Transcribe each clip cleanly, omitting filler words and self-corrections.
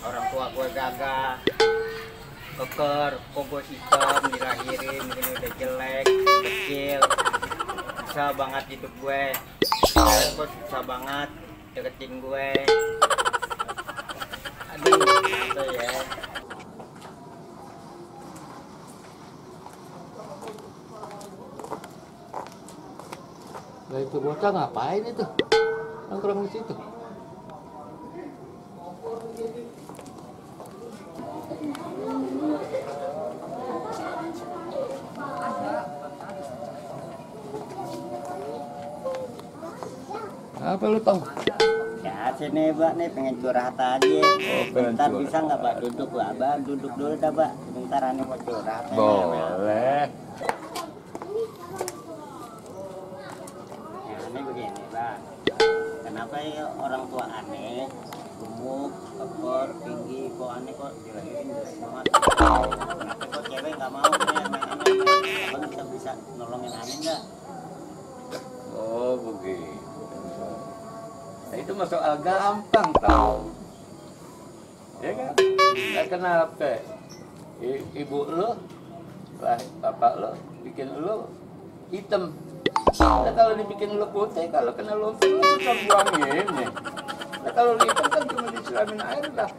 orang tua gue gagah, keker, kok gue hitam, dilahirin, ini udah jelek, kecil, susah banget hidup gue, kok susah banget deketin gue, aduh, apa ya? Lah itu bocah ngapain itu? Nongkrong di situ. Apa lu tahu? Ya sini Mbak nih pengen curhat aja. Bentar bisa nggak Mbak duduk Mbak? Duduk dulu dah Mbak. Bentar ane mau curhat. Boleh. Ya ini begini Mbak. Kenapa ya orang tua aneh gemuk, keker, tinggi, kok aneh kok dilahirin jelek banget. Kenapa kok cewek nggak mau nih aneh? Abang bisa nolongin aneh nggak? Oh begitu. Nah, itu mah soal gampang tau. Ya kan? Nah, kenapa? Ibu lo, bapak lo bikin lo hitam. Nah, kalau dibikin lo putih, kalau kena lumpur lo bisa buangin ya. Nah, kalau hitam kan cuma disiramin air dah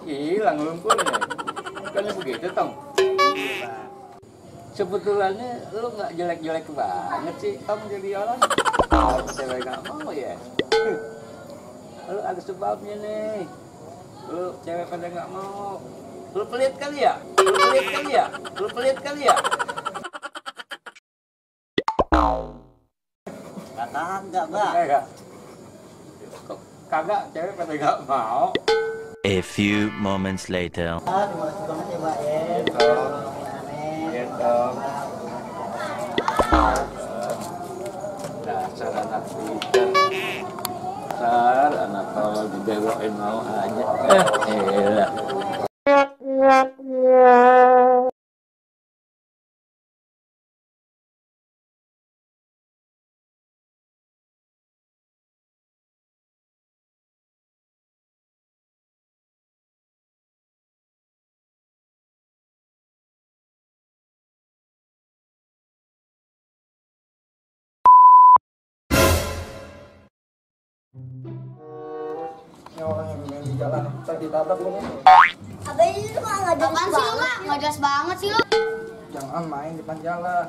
hilang lumpurnya. Kan begitu Tong. Sebetulnya lo nggak jelek-jelek banget sih Tong jadi orang. Kalau cewek nggak mau ya. Lu ada sebabnya nih. Lu cewek pada nggak mau. Lu pelit kali ya? Lu pelit kali ya? Lu pelit kali ya? Kagak Mbak. Kagak. Kok kagak cewek pada nggak mau? A few moments later. Terima kasih banget ya Mbak ya. Gitu. Dasar anak pintar. Dasar anak kalau dibelokin mau aja. Elah. Ini orang yang main di jalan, ntar ditabrak lu. Abang ini tuh nggak jelas banget. Nggak jelas banget sih lo. Jangan main depan jalan.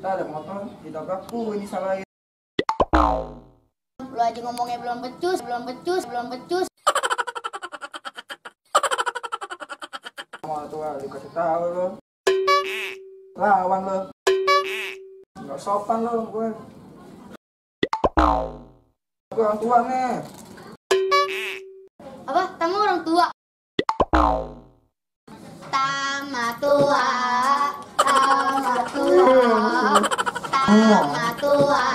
Ntar ada motor ditabrak, ini salahin. Lo aja ngomongnya belum becus. Mau tua dikasih tahu lo. Lawan lo. Nggak sopan lo gue. Gue orang tua nih. Apa? Tamu orang tua. Tamat tua. Tamat tua. Tamat tua.